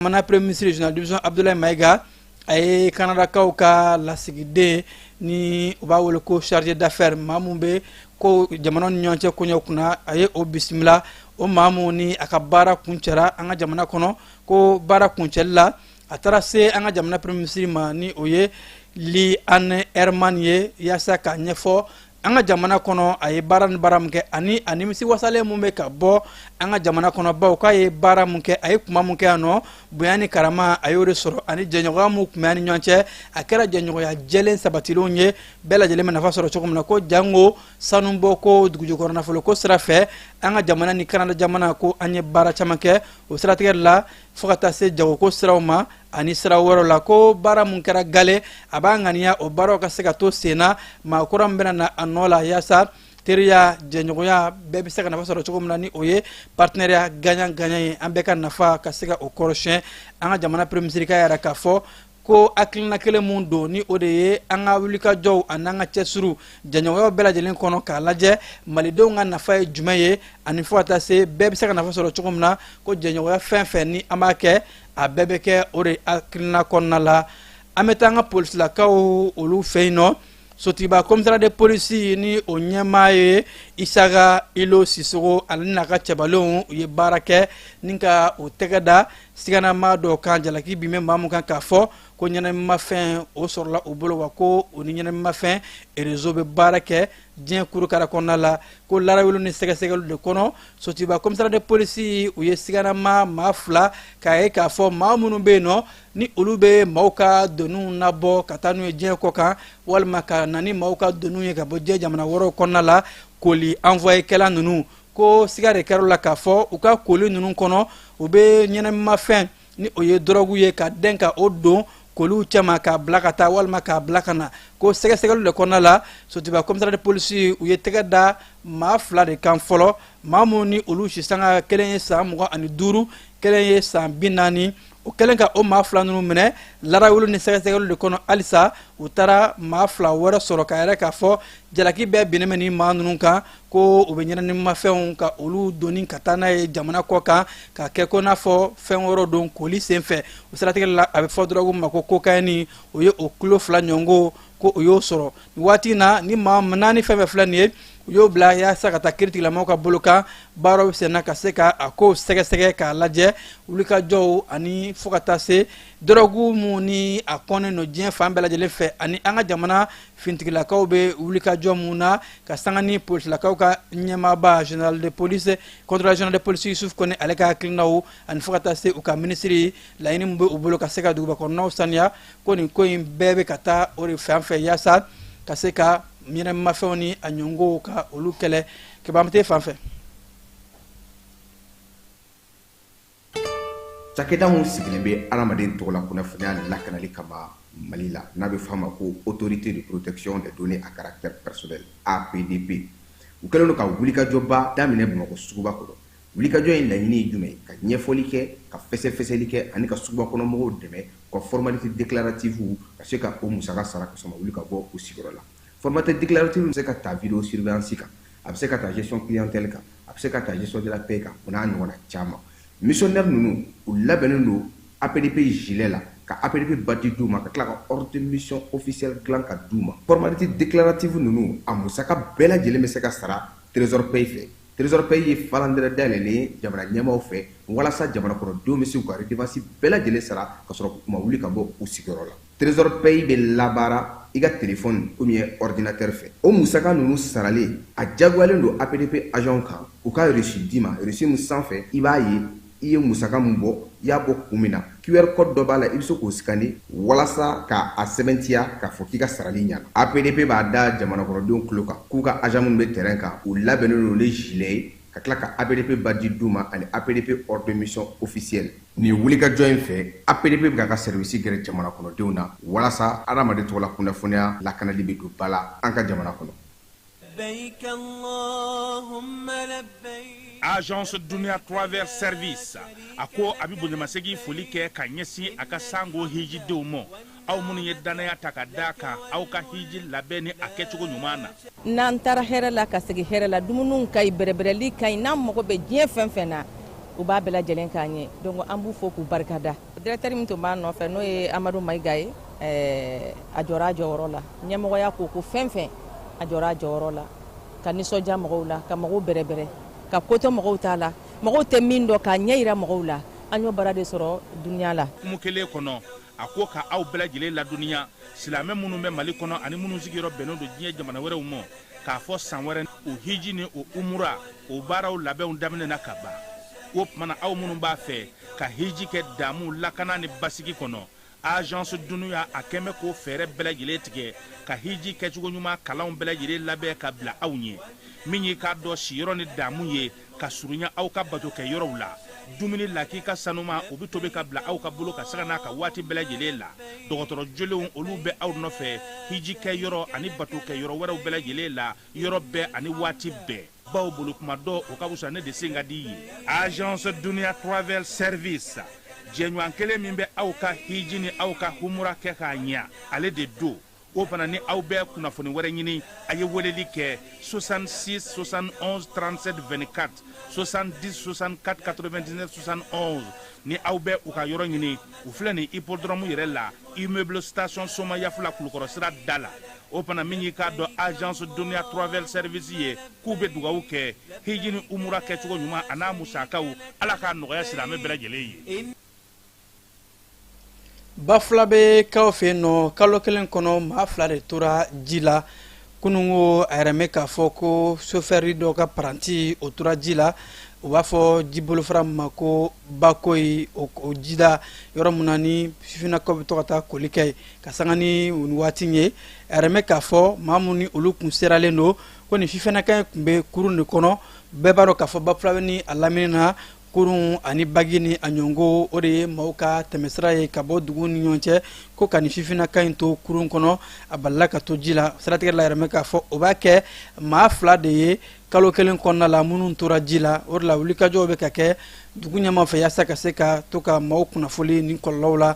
Mana Premier ministre régional division Abdoulaye Maïga ay Canada Kauka la sigide ni uba wole ko chargé d'affaires mamumbe ko jamana nyonche ko nyokuna ay o bismillah o mamu ni akabara kunchara anga jamana kono ko bara kunchella atara se anga jamana Premier ministre ma ni oye li an Herman ye yasa ka nyefo anga jamana kono ay baran baramke ani misi wasale mumbe ka bo anga jamana kono ba ka ye baramke ay kuma munke ano buyani karama ayore soro ani jenyoga mu kumani nyonche akera jenyoga ya jelen sabatilonye bela jelema nafa soro chokomna ko jango sanumbo ko dugujo korona folo ko srafe anga jamana ni Canada jamana ko anye bara chamake o strateger la fokata se jago ko srawma ani sira woro la ko bara mun kera gale abanganiya o baro ka seka to sena ma kuram bena na anola yasa teriya jenyoya bebe seka nafa soro chokomna ni oye partenariat gagnant ambeka nafa ka seka o koroshen anga jamana Premier ministre ka yara ka fo ko aklina kele mundo ni odeye anga wulika jow ananga chesuru janyo bela jelen kono ka laje malido nga nafa jumaye ani fota se bebe seka nafa soro chokomna ko janyo ya fen ni amake a bebe ke ore aklina konnala ametanga police la ka olu feino sotiba komisara de police ni onyamaye isaga ilo sisoro alina ka chabalon ye barake ninka o tegada sigana ma do kan jalaki bime mamu kan ka fo ko nyana ma fin o sorla o bolo wako o nyana ma fin e réseau be barake dien kuru kara konala ko lara wulu ni sega sega de kono sotiba komisara de police o ye sigana ma fla ka e ka fo mamunu be no ni ulube mauka donu nabo katanu e dien koka walma ka nani mauka donu ye ka bo je jamana woro konala koli envoyer kala nunu ko sigare karola ka fo u ka koli nunu kono u be nyana ma fin ni oye drogu ye ka denka odo kolu chama ka blakata walma ka blakana ko sega sega le konala sotiba komisara de police u ye tegada ma fla de kan folo mamoni ulu shisanga kelen sa mugo ani duru kelen ye sa binani o kelen ka o ma fla nunu mene lara wulu ni sega sega le kono alisa utara ma fla wara soro ka yara ka fo jalaki be binemeni ma nunu ka ko o be nyana ni ma feun ka olu doni katana e jamana ko ka ke ko na fo fen woro don koli senfe o strategie la abe fo drogu mako ko kani o ye o klo fla nyongo ko o yo soro wati na ni ma nani feme fla ni yo bla ya sakata critique la moko boloka baro sena ka seka ako sege ka laje ulika jow ani fokata se drogu muni akone no dien fambela jele fe ani anga jamana fintiki la kawbe ulika jow muna ka sangani police la kawka nyema ba général de police contre la général de police Yusuf Kone aleka klinaw ani fokata se uka ministry la ini mbe uboloka seka duba ko no sanya koni ko bebe kata ori fanfe yasa ka seka mire mafoni anyongo ka olukele ke bamte fanfe takeda mu sigilembe alamaden tola kuna fanya la kanali kama malila nabe fama ko autorité de protection des données à caractère personnel APDP ukelo ka wulika joba damine bumako sukuba ko wulika jo en lañini jume ka ñefoli ke ka fesseli ke ani ka sukuba kono mo deme ko formalité déclarative parce que o musaka sara ko sama wulika bo o sigorola formateur déclaratif c'est ta vidéo surveillance ka après ta gestion clientèle ka après ta gestion de la paie ka on a ñona chama missionnaire nunu ou labenendo APDP gilela ka APDP bati duma ka klaka ordre de mission officielle glan ka duma formalité déclarative nunu amusaka bela jele mesaka sara trésor paye falandere dalele jamana nyama ofe wala sa jamana kono do mesi ko redevance bela jele sara ka soro kuma wuli ka bo o sigorola trésor paye be labara iga téléphone ou bien ordinateur fait o musaka nunu sarale a jagwalen do APDP agent kan u ka reçu dima reçu mu sanfɛ ibaye iye musaka mbo ya bo kumina QR code do bala ibso ko scanner walasa ka a seventia ka foki ka sarali nya APDP ba da jamana ko don kloka ku ka agent mun be terrain ka u labeno le gilet ka klaka APDP badi duma ani APDP ordre de mission officielle ni wulika join fait APDP ga ka service gere jamana kono deuna walasa aramade to la kuna funya la kanali be do bala anka jamana kono labbaik allahumma labbaik Agence Dunia Travers Service ako abibu nyamasegi folike ka nyesi aka sango hiji deumo au munu yedana ya takadaka au ka hiji labeni akechugo nyumana nan tara hera la kasegi hera la dumunun kay berebereli kay nam mo be je fenfena u b'a bɛɛ lajɛlen k'a ɲɛ donc an b'u fo k'u barikada directeur min tun b'a nɔfɛ n'o ye Amadu Mayiga ye a jɔra a jɔyɔrɔ la ɲɛmɔgɔya ko fɛn fɛn a jɔra a jɔyɔrɔ la ka nisɔndiya mɔgɔw la ka mɔgɔw bɛrɛbɛrɛ ka ko to mɔgɔw t'a la mɔgɔw tɛ min dɔn k'a ɲɛ yira mɔgɔw la an y'o baara de sɔrɔ duniya la kumu kelen kɔnɔ a ko ka aw bɛɛ lajɛlen ladɔnniya silamɛ minnu bɛ Mali kɔnɔ ani minnu sigiyɔrɔ bɛnnen don diɲɛ jamana wɛrɛw ma k'a fɔ san wɛrɛ o hiji ni o umura o baaraw labɛnw daminɛna ka ban o tumana aw minnu b'a fɛ ka hiji kɛ damu lakana ni basigi kɔnɔ agence dunuya a kɛmɛ k'o fɛɛrɛ bɛɛ lajɛlen tigɛ ka hiji kɛcogo ɲuman kalanw bɛɛ lajɛlen labɛn ka bila aw ɲɛ min ye k'a dɔn siyɔrɔ ni damu ye ka surunya aw ka bato kɛ yɔrɔw la dumuni lak'i ka sanuma o bɛ tobi ka bila aw ka bolo ka saga n'a ka waati bɛɛ lajɛlen la dɔgɔtɔrɔ jolenw olu bɛ aw nɔfɛ hiji kɛ yɔrɔ ani bato kɛ yɔrɔ wɛrɛw bɛɛ lajɛlen la yɔrɔ bɛɛ ani waati bɛɛ baw bolo kuma dɔ o ka wusa ne de sen ka di ye agence dunuya travel service jɛɲɔgɔn kelen min bɛ aw ka hiji ni aw ka humura kɛ k'a ɲɛ ale de do o fana ni aw bɛɛ kunnafoni wɛrɛ ɲini a ye weleli kɛ 66 71 37 24 70 64 99 71 ni aw bɛ u ka yɔrɔ ɲini u filɛ nin hippodrome yɛrɛ la immeuble station Soma Yafula Kulukɔrɔ sira da la o fana min y'i k'a dɔn agence dunuya travel service ye k'u bɛ dugawu kɛ hiji ni umura kɛcogo ɲuman a n'a musakaw ala k'a nɔgɔya silamɛ bɛɛ lajɛlen ye. Ba fila bɛ k'aw fɛ yen nɔ kalo kelen kɔnɔ maa fila de tora ji la kunun ko a yɛrɛ mɛn k'a fɔ ko sofɛri dɔ ka paranti o tora ji la u b'a fɔ jibolofara ma ko bakoyi o jida yɔrɔ mun na ni sifinnakaw bɛ to ka taa koli kɛ ka sanga ni waati ye a yɛrɛ mɛn k'a fɔ maa mun ni olu kun seralen don ko nin sifinnaka tun bɛ kurun de kɔnɔ bɛɛ b'a dɔn k'a fɔ ba fila bɛ ni a lamini na kurun ani bagi ni a ɲɔngo o de ye maaw ka tɛmɛsira ye ka bɔ dugu ni ɲɔgɔn cɛ ko ka nin sifinnaka in to kurun kɔnɔ a balila ka to ji la siratigɛ la yɛrɛ mɛn k'a fɔ o b'a kɛ maa fila de ye kalo kelen kɔnɔna la minnu tora ji la o de la wulikajɔw bɛ ka kɛ dugu ɲɛmaa fɛ yaasa ka se ka to ka maaw kunnafoli ni kɔlɔlɔw la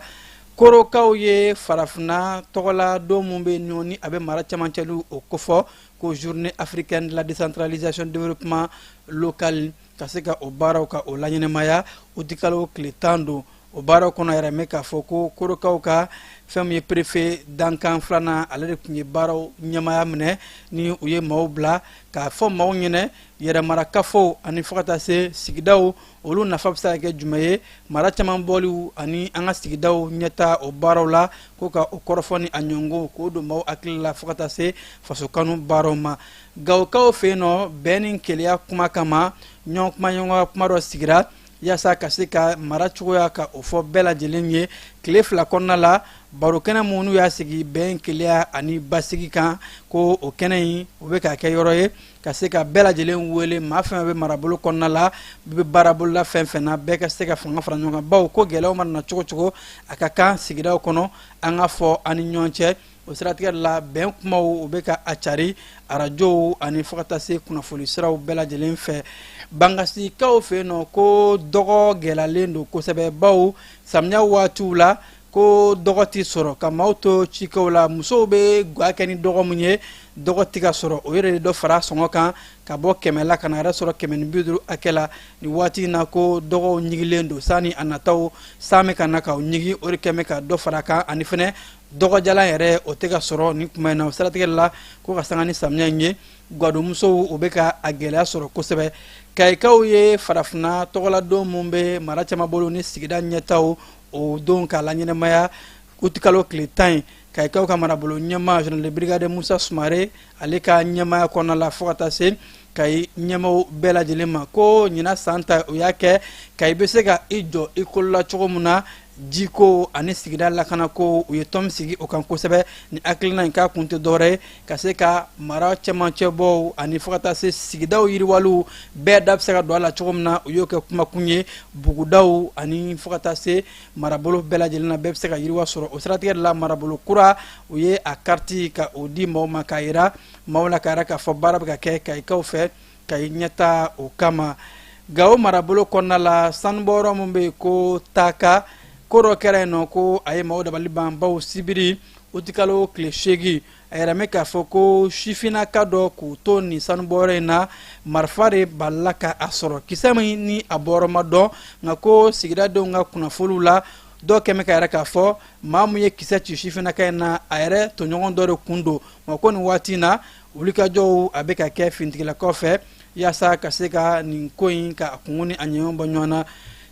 korokaw ye farafinna tɔgɔla don min bɛ ɲɔgɔn ni a bɛ mara camancɛlu o kofɔ ko journée africaine de la décentralisation développement local ka se ka o baaraw ka o laɲɛnɛmaya o ti kalo tile 10 don o baaraw kɔnɔ yɛrɛ mɛn k'a fɔ ko korokaw ka fɛn min ye préfet dankan filanan ale de tun ye baaraw ɲɛmaya minɛ ni u ye maaw bila k'a fɔ maaw ɲɛnɛ yɛrɛmarakafo ani fo ka taa se sigidaw olu nafa bɛ se ka kɛ jumɛn ye mara caman bɔliw ani an ka sigidaw ɲɛta o baaraw la ko ka o kɔrɔfɔ ni a ɲɔngo k'o don maaw hakili la fo ka taa se fasokanu baaraw ma gawukaw fɛ yen nɔ bɛn ni keleya kuma kama ɲɔgɔn kuma dɔ sigira yaasa ka se ka mara cogoya ka o fɔ bɛɛ lajɛlen ye tile fila kɔnɔna la baro kɛnɛ minnu y'a sigi bɛn keleya ani basigi kan ko o kɛnɛ in o bɛ ka kɛ yɔrɔ ye ka se ka bɛɛ lajɛlen wele maa fɛn bɛ marabolo kɔnɔna la bɛ baarabolola fɛn fɛn na bɛɛ ka se ka fanga fara ɲɔgɔn kan bawo ko gɛlɛyaw mana na cogo cogo a ka kan sigidaw kɔnɔ an ka fɔ an ni ɲɔgɔn cɛ o siratigɛ la bɛn kumaw o bɛ ka a cari arajow ani fo ka taa se kunnafoni siraw bɛɛ lajɛlen fɛ bangasikaw fɛ yen nɔ ko dɔgɔ gɛlɛyalen don kosɛbɛ bawo samiya waatiw la ko dɔgɔ tɛ sɔrɔ ka maaw to cikaw la musow bɛ ga kɛ ni dɔgɔ min ye dɔgɔ tɛ ka sɔrɔ o yɛrɛ de dɔ fara sɔngɔ kan ka bɔ 100 la ka na yɛrɛ sɔrɔ 150 hakɛ la ni waati in na ko dɔgɔw ɲigilen don sani a nataw san bɛ ka na k'aw ɲigi o de kɛ bɛ ka dɔ fara a kan ani fɛnɛ dɔgɔjalan yɛrɛ o tɛ ka sɔrɔ ni kuma in na o siratigɛ la ko ka sanga ni samiya in ye gwadomusow o bɛ ka a gɛlɛya sɔrɔ kosɛbɛ kayikaw ye farafinna tɔgɔladon min bɛ mara caman bolo ni sigida ɲɛtaw o don k'a la ɲɛnɛmaya o ti kalo tile 10 ye kayikaw ka marabolo ɲɛmaa général de brigade Musa Sumare ale ka ɲɛmaya kɔnɔna la fo ka taa se kayi ɲɛmaaw bɛɛ lajɛlen ma ko ɲina san ta o y'a kɛ kayi bɛ se ka i jɔ i kolola cogo min na jiko ani sigida lakana ko u ye tɔn sigi o kan kosɛbɛ ni hakilina in k'a kun tɛ dɔwɛrɛ ye ka se ka mara cɛmancɛ bɔw ani fo ka taa se sigidaw yiriwaliw bɛɛ da bɛ se ka don a la cogo min na u y'o kɛ kumakun ye bugudaw ani fo ka taa se marabolo bɛɛ lajɛlen na bɛɛ bɛ se ka yiriwa sɔrɔ o siratigɛ de la marabolo kura u ye a kariti ka o di maaw ma k'a yira maaw la k'a yira k'a fɔ baara bɛ ka kɛ kayikaw fɛ kayi ɲɛta o kama Gawo marabolo kɔnɔna la sanubɔyɔrɔ min bɛ yen ko Taka ko dɔ kɛra yen nɔ ko a ye maaw dabali ban bawo sibiri o ti kalo tile 8 a yɛrɛ mɛ k'a fɔ ko sifinnaka dɔ k'u to nin sanubɔyɔrɔ in na marifa de balila ka a sɔrɔ kisɛ min ni a bɔyɔrɔ ma dɔn nka ko sigidadenw ka kunnafoliw la dɔw kɛmɛ ka yɛrɛ k'a fɔ maa mun ye kisɛ ci sifinnaka in na a yɛrɛ tɔɲɔgɔn dɔ de kun don nka ko nin waati in na wulikajɔw a bɛ ka kɛ finitigilakaw fɛ yaasa ka se ka nin ko in ka kungo ni a ɲɛɲɔgɔn bɔ ɲɔgɔn na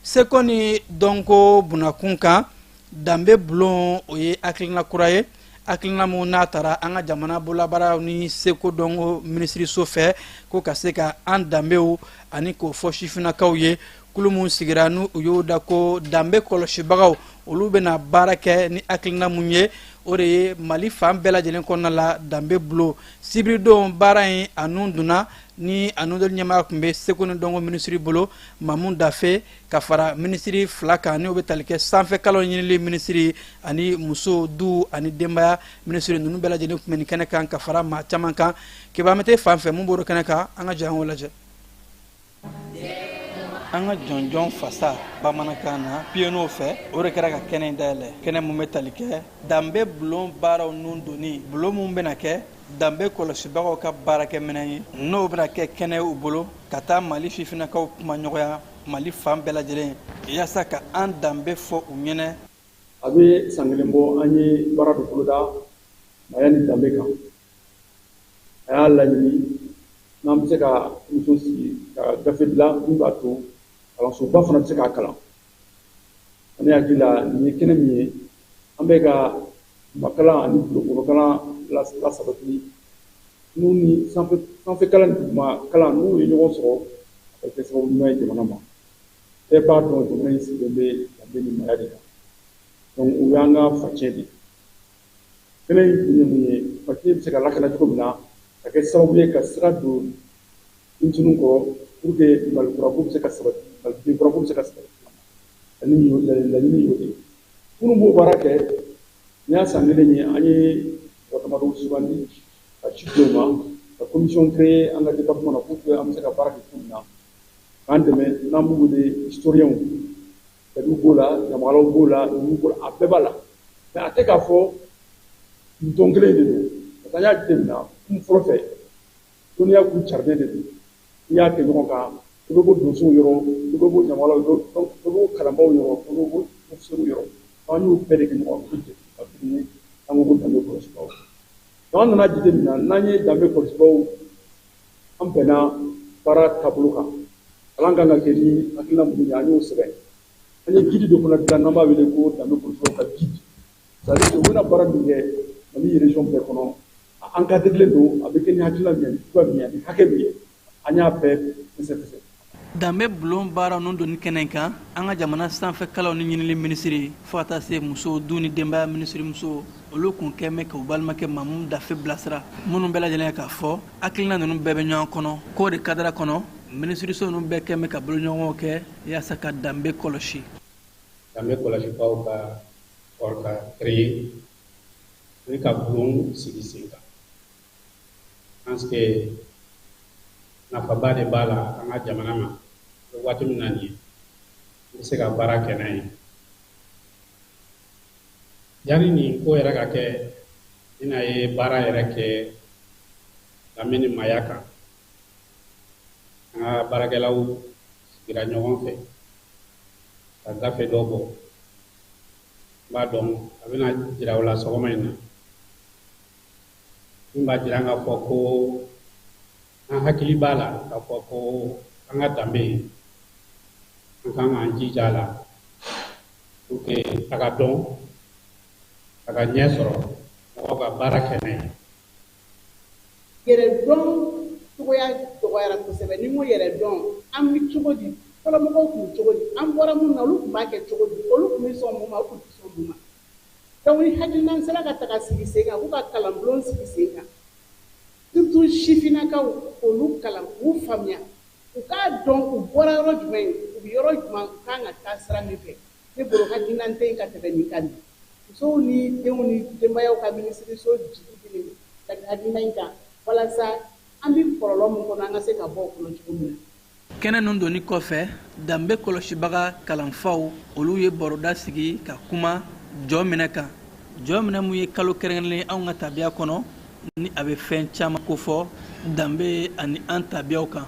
seko ni dɔnko bunakun kan danbe bulon o ye hakilina kura ye hakilina mun n'a taara an ka jamana bololabaaraw ni seko dɔnko minisiriso fɛ ko ka se ka an danbew ani k'o fɔ sifinnakaw ye kulu mun sigira n'u y'o da ko danbe kɔlɔsibagaw olu bɛna baara kɛ ni hakilina mun ye o de ye mali fan bɛɛ lajɛlen kɔnɔna la danbe bulon sibiridon baara in a nun donna ni a nudɔli ɲɛmaa tun bɛ seko ni dɔnko minisiri bolo mamu dafe ka fara minisiri fila kan n'o bɛ tali kɛ sanfɛkalanw ɲinili minisiri ani muso du ani denbaya minisiri ninnu bɛɛ lajɛlen tun bɛ nin kɛnɛ kan ka fara maa caman kan kibamete fan fɛ mun b'o kɛnɛ kan an ka jɔ an k'o lajɛ. an ka jɔnjɔn fasa bamanankan na piyenow fɛ o de kɛra ka kɛnɛ in dayɛlɛ kɛnɛ mun bɛ tali kɛ danbe bulon baaraw nun donni bulon mun bɛna kɛ danbe kɔlɔsibagaw ka baarakɛminɛn ye n'o bɛna kɛ kɛnɛ u bolo ka taa mali sifinnakaw kuma ɲɔgɔnya mali fan bɛɛ lajɛlen yaasa ka an danbe fɔ u ɲɛnɛ. a bɛ san kelen bɔ an ye baara dɔ boloda maya ni danbe kan a y'a laɲini n'an bɛ se ka muso sigi ka gafe dilan min b'a to kalansoba fana bɛ se k'a kalan ne hakili la nin ye kɛnɛ min ye an bɛ ka makalan ani bulonkolonkalan lasabati n'u ni sanfɛkalan ni dugumakalan n'u ye ɲɔgɔn sɔrɔ a bɛ kɛ sababu ɲuman ye jamana ma bɛɛ b'a dɔn jamana in sigilen bɛ danbe ni maya de kan donc o y'an ka facɛ de kɛnɛ in kun ye mun ye facɛ bɛ se ka lakana cogo min na ka kɛ sababu ye ka sira don denmisɛnninw kɔrɔ pour que malikurako bɛ se ka sabati malidenkurako bɛ se ka sabati laɲini y'o de ye minnu b'o baara kɛ n'i y'a san kelen ye an ye mɔgɔ damadɔ sugandi ka ci dɔw ma ka commission créer an ka département na pour que an bɛ se ka baara kɛ cogo min na k'an dɛmɛ n'an b'u wele historiens kɛdiw b'o la ɲamakalaw b'o la numu b'o la a bɛɛ b'a la mais a tɛ k'a fɔ dɔn kelen de don parce que an y'a jateminɛ kun fɔlɔ fɛ dɔnniya kun carinen de don n'i y'a kɛ ɲɔgɔn kan i bɛ bɔ donsow yɔrɔ i bɛ bɔ ɲamakalaw yɔrɔ i bɛ bɔ kalanbaaw yɔrɔ i bɛ bɔ ofisɛriw yɔrɔ an y'o bɛɛ de kɛ ɲɔgɔn kan ka tuguni an ko danbe kɔlɔsibaaw donc an nana jateminɛ n'an ye danbe kɔlɔsibaaw an bɛnna baara taabolo kan kalan kan ka kɛ ni hakilina minnu ye an y'o sɛbɛn an ye gidi dɔ fana dilan n'an b'a wele ko danbe kɔlɔsibaaw ka gidi c'est à dire u bɛna baara min kɛ mali région bɛɛ kɔnɔ a encadré don a bɛ kɛ ni hakilina min ye cogoya min ye ani hakɛ min ye an y'a bɛɛ fɛsɛfɛsɛ. danbe bulon baara nun donni kɛnɛ kan an ka jamana sanfɛkalanw ni ɲinili minisiri fo ka taa se muso du ni denbaya minisiri muso olu kun kɛ mɛn k'u balimakɛ mamu dafe bilasira minnu bɛɛ lajɛlen k'a fɔ hakilina ninnu bɛɛ bɛ ɲɔgɔn kɔnɔ k'o de kadira kɔnɔ minisiriso ninnu bɛɛ kɛ mɛn ka boloɲɔgɔnw kɛ yaasa ka danbe kɔlɔsi. danbe kɔlɔsibaaw ka fɔra ka créer ni ka bulon sigi sen kan parce que nafaba de b'a la an ka jamana ma waati min na nin ye n bɛ se ka baara kɛ n'a ye yanni nin ko yɛrɛ ka kɛ bɛna ye baara yɛrɛ kɛ danbe ni maya kan an ka baarakɛlaw sigira ɲɔgɔn fɛ ka gafe dɔ bɔ n b'a dɔn a bɛna jira o la sɔgɔma in na min b'a jira k'a fɔ ko an hakili b'a la k'a fɔ ko an ka danbe an kan k'an jija a la pour que a ka dɔn a ka ɲɛ sɔrɔ mɔgɔw ka baara kɛ n'a ye. yɛrɛ dɔn cogoya dɔgɔyara kosɛbɛ ni n ko yɛrɛ dɔn an bɛ cogo di fɔlɔ mɔgɔw tun bɛ cogo di an bɔra mun na olu tun b'a kɛ cogo di olu tun bɛ sɔn mun ma olu tun tɛ sɔn mun ma donc ni hakilina sera ka taga sigi sen kan k'u ka kalanbulon sigi sen kan surtout sifinnakaw k'olu kalan k'u faamuya u k'a dɔn u bɔra yɔrɔ jumɛn u bɛ yɔrɔ jumɛn u kan ka taa sira min fɛ ne bolo hakilina tɛ yen ka tɛmɛ nin kan de musow ni denw ni denbayaw ka minisiriso jigi ɲini ka hakilina in kan walasa an bɛ kɔlɔlɔ min kɔnɔ an ka se ka bɔ o kɔnɔ cogo min na. kɛnɛ nun donni kɔfɛ danbe kɔlɔsibaga kalanfaw olu ye baroda sigi ka kuma jɔ minɛ kan jɔ minɛ mun ye kalo kɛrɛnkɛrɛnlen anw ka tabiya kɔnɔ ni a bɛ fɛn caman kofɔ danbe ani an tabiyaw kan.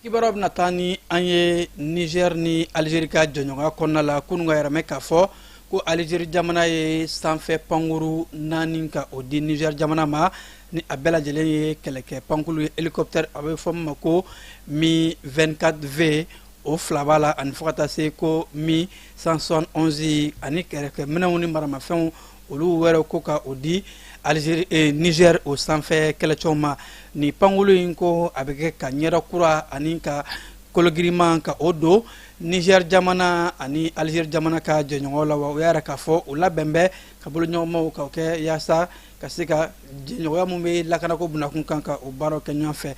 kibaruya bɛna taa ni an ye Niger ni Algérie ka jɛɲɔgɔnya kɔnɔna la kunun ka yɛrɛmɛ k'a fɔ ko Algérie jamana ye sanfɛ pankuru 4 ka o di Niger jamana ma ni a bɛɛ lajɛlen ye kɛlɛkɛ pankuru ye hélicoptère a bɛ fɔ min ma ko Mi 24V o fila b'a la ani fo ka taa se ko Mi 171 ani kɛlɛkɛ minɛnw ni maramafɛnw olu wɛrɛ ko ka o di Algérie Niger o sanfɛ kɛlɛcɛw ma ni pankuru in ko a bɛ kɛ ka ɲɛda kura ani ka kologiriman ka o don Niger jamana ani Algérie jamana ka jɛɲɔgɔnw la wa o y'a k'a fɔ o labɛn bɛ ka bolo ɲɔgɔnmaw ka kɛ yaasa ka se ka jɛɲɔgɔnya mun bɛ lakanako bunakun kan ka o baaraw kɛ ɲɔgɔn fɛ.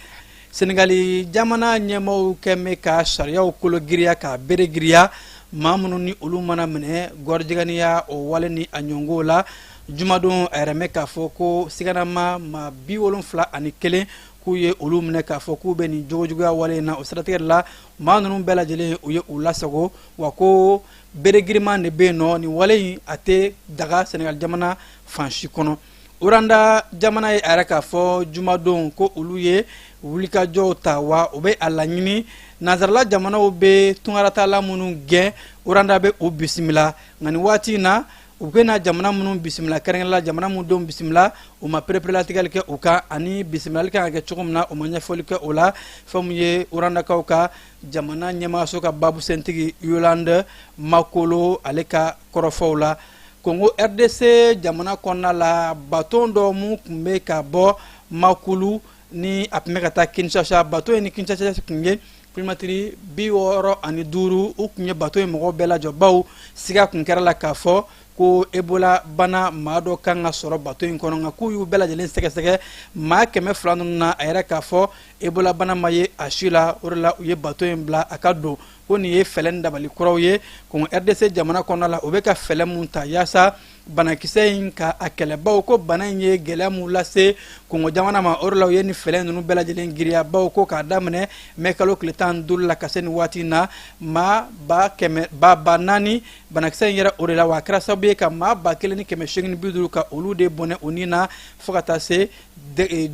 Senegali jamana ɲɛmaaw kɛn bɛ ka sariyaw kologiriya ka bere giriya maa minnu ni olu mana minɛ gɔridiganiya o wale ni a ɲɔngow la jumadon a yɛrɛ mɛn k'a fɔ ko siganama maa 71 k'u ye olu minɛ k'a fɔ k'u bɛ nin jogojuguya wale in na o siratigɛ la maa ninnu bɛɛ lajɛlen u ye u lasago wa ko bere giriman de bɛ yen nɔ nin wale in a tɛ daga Senegal jamana fan si kɔnɔ. Uranda jamana ye a yɛrɛ k'a fɔ jumadon ko olu ye wulikajɔw ta wa u bɛ a laɲini nazarala jamanaw bɛ tunkaratala minnu gɛn Uranda bɛ o bisimila nka nin waati in na u bɛna jamana minnu bisimila kɛrɛnkɛrɛnla jamana minnu denw bisimila u ma pereperelatigɛli kɛ u kan ani bisimilali kan ka kɛ cogo min na u ma ɲɛfɔli kɛ o la fɛn min ye Urandakaw ka jamana ɲɛmaaso ka babusɛntigi Yolande Makolo ale ka kɔrɔfɔw la. Congo RDC jamana kɔnɔna la baton dɔ mun tun bɛ ka bɔ Makulu ni a tun bɛ ka taa Kinshasa bato ye ni Kinshasa tun ye kilometiri 65 u tun ye bato ye mɔgɔw bɛɛ lajɔ baw siga tun kɛra la k'a fɔ ko Ebola bana maa dɔ kan ka sɔrɔ bato in kɔnɔ nka k'u y'u bɛɛ lajɛlen sɛgɛsɛgɛ maa 200 ninnu na a yɛrɛ k'a fɔ Ebola bana ma ye a si la o de la u ye bato in bila a ka don ko nin ye fɛlɛ ni dabali kuraw ye Congo RDC jamana kɔnɔna la u bɛ ka fɛlɛ mun ta yaasa banakisɛ in ka a kɛlɛbaw ko bana in ye gɛlɛya mun lase Congo jamana ma o de la u ye nin fɛlɛ ninnu bɛɛ lajɛlen giriya baw ko k'a daminɛ mai kalo tile 15 la ka se nin waati in na maa 4,000 banakisɛ in yɛrɛ o de la wa a kɛra sababu ye ka maa 1,850 ka olu de bɔnɛ o ni na fo ka taa se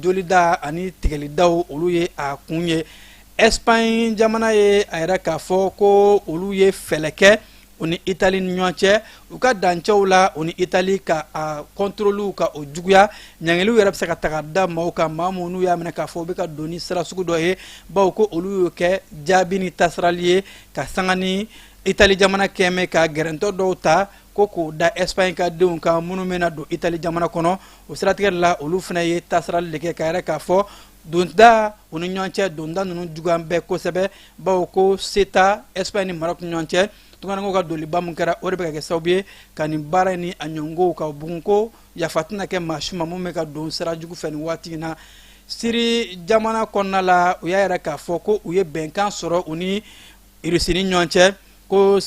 jolida ani tigɛlidaw olu ye a kun ye. Espagne jamana ye a yɛrɛ k'a fɔ ko olu ye fɛlɛ kɛ o ni Italie ni ɲɔgɔn cɛ u ka dancɛw la o ni Italie ka a contrôle ka o juguya ɲangiliw yɛrɛ bɛ se ka taga da maaw kan maa minnu n'u y'a minɛ k'a fɔ u bɛ ka don ni sira sugu dɔ ye bawo ko olu y'o kɛ jaabi ni tasirali ye ka sanga ni Italie jamana kɛmɛ ka gɛrɛntɔ dɔw ta ko k'o da Espagne ka denw kan minnu bɛna don Italie jamana kɔnɔ o siratigɛ la olu fana ye tasirali de kɛ ka yɛrɛ k'a fɔ donda o ni ɲɔgɔn cɛ donda ninnu juguyan bɛɛ kosɛbɛ bawo ko CETA Espagne ni Maroc ni ɲɔgɔn cɛ tunkanako ka doliba mun kɛra o de bɛ ka kɛ sababu ye ka nin baara ni a ɲɔngow ka bugun ko yafa tɛna kɛ maa si ma mun bɛ ka don sira jugu fɛ nin waati in na. Siri jamana kɔnɔna la u y'a yɛrɛ k'a fɔ ko u ye bɛnkan sɔrɔ u ni Russie ni ɲɔgɔn cɛ ko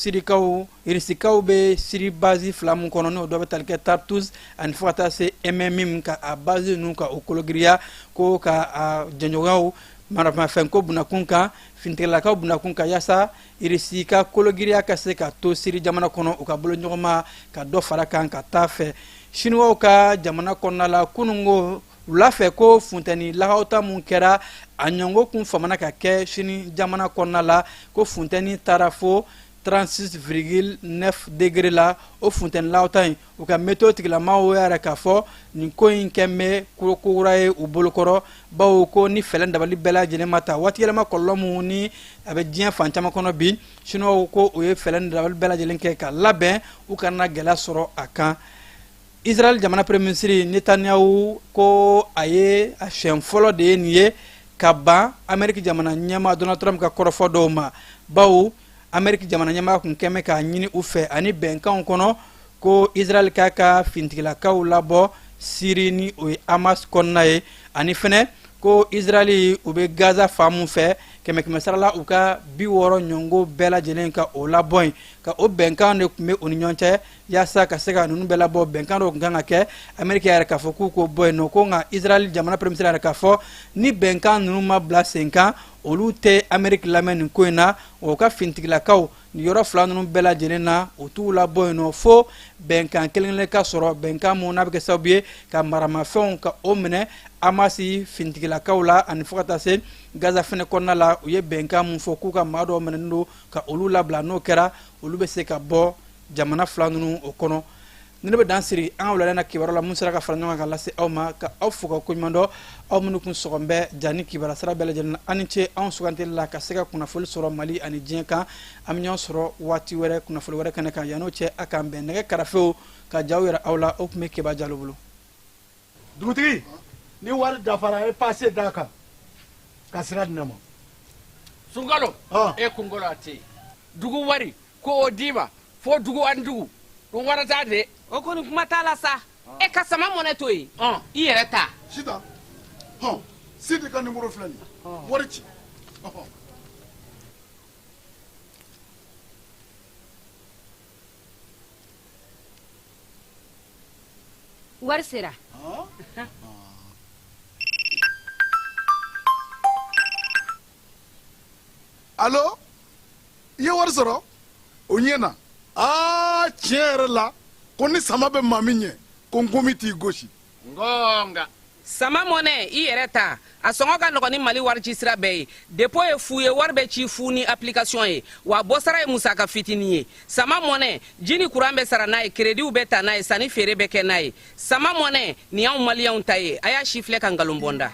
Rusikaw bɛ Siri base 2 mun kɔnɔ n'o dɔ bɛ tali kɛ Tartus ani fo ka taa se MMM ka a base ninnu ka o kologiriya ko ka a jɛɲɔgɔnyaw maramafɛn ko bunakun kan fintigilakaw bunakun kan yaasa Russie ka kologiriya ka se ka to Siri jamana kɔnɔ u ka bolo ɲɔgɔnma ka dɔ fara kan ka taa fɛ. Chinois ka jamana kɔnɔna la kunungo wula fɛ ko funtɛni lahawta mun kɛra a ɲɔngo kun famana ka kɛ Chine jamana kɔnɔna la ko funtɛni taara fo 36,9 degré la o funtɛni lahawta in u ka météo tigilamaw yɛrɛ k'a fɔ nin ko in kɛn bɛ kokura ye u bolokɔrɔ bawo ko ni fɛlɛn dabali bɛɛ lajɛlen ma ta waati yɛlɛma kɔlɔlɔ mun ni a bɛ diɲɛ fan caman kɔnɔ bi Chinois ko o ye fɛlɛn dabali bɛɛ lajɛlen kɛ ka labɛn u kana gɛlɛya sɔrɔ a kan. Israel jamana premier ministre Netanyahu ko a ye a siɲɛ fɔlɔ de ye nin ye ka ban Amérique jamana ɲɛmaa Donald Trump ka kɔrɔfɔ dɔw ma bawo Amérique jamana ɲɛmaa kun kɛn bɛ k'a ɲini u fɛ ani bɛnkanw kɔnɔ ko Israel k'a ka fintigilakaw labɔ Syrie ni o ye Hamas kɔnɔna ye ani fɛnɛ ko Israel u bɛ Gaza fan mun fɛ 100 sarala u ka 60 ɲɔngo bɛɛ lajɛlen ka o labɔ yen ka o bɛnkan de tun bɛ o ni ɲɔgɔn cɛ yaasa ka se ka ninnu bɛɛ labɔ bɛnkan dɔ tun kan ka kɛ Amérique yɛrɛ k'a fɔ k'u ko bɔ yen nɔ ko nka Israel jamana premier ministre yɛrɛ k'a fɔ ni bɛnkan ninnu ma bila sen kan olu tɛ Amérique lamɛn nin ko in na o ka fintigilakaw ni yɔrɔ fila ninnu bɛɛ lajɛlen na o t'u labɔ yen nɔ fo bɛnkan kelen ka sɔrɔ bɛnkan mun n'a bɛ kɛ sababu ye ka maramafɛnw ka o minɛ Amasi fintigilakaw la ani fo ka taa se Gaza fɛnɛ kɔnɔna la u ye bɛnkan mun fɔ k'u ka maa dɔw minɛnen don ka olu labila n'o kɛra olu bɛ se ka bɔ jamana fila ninnu o kɔnɔ. Ni ne bɛ dan siri an ka wulada na kibaruya la mun sera ka fara ɲɔgɔn kan ka lase aw ma ka aw fo ka koɲuman dɔn aw minnu kun sɔgɔn bɛ jani kibaruya sira bɛɛ lajɛlen na ani ce anw sugantili la ka se ka kunnafoli sɔrɔ Mali ani diɲɛ kan an bɛ ɲɔgɔn sɔrɔ waati wɛrɛ kunnafoli wɛrɛ kɛnɛ kan yan'o cɛ a k'an bɛn nɛgɛ karafew ka jaw yɛrɛ aw la o tun bɛ Keba Jalo bolo. Dugutigi ni wari dafara e passe d'a kan ka sira di ne ma. Sunkalo e kunkolo a tɛ yen dugu wari ko o d'i ma fo dugu ani dugu o wara t'a de. O kɔni kuma t'a la sa e ka sama mɔnɛ to yen i yɛrɛ ta. Sida Sidi ka numéro filɛ nin ye wari ci. Wari sera. Allo i ye wari sɔrɔ o ɲɛna tiɲɛ yɛrɛ la ko ni sama bɛ maa min ɲɛ ko n komi t'i gosi. Ngonga. Sama mɔnɛ i yɛrɛ ta a sɔngɔ ka nɔgɔn ni Mali wari ci sira bɛɛ ye dépôt ye fu ye wari bɛ ci fu ni application ye wa bɔ sara ye musaka fitinin ye. Sama mɔnɛ ji ni courant bɛ sara n'a ye crédit bɛ ta n'a ye sanni feere bɛ kɛ n'a ye. Sama mɔnɛ nin y'anw maliyɛnw ta ye a y'a si filɛ ka nkalon bɔ n da.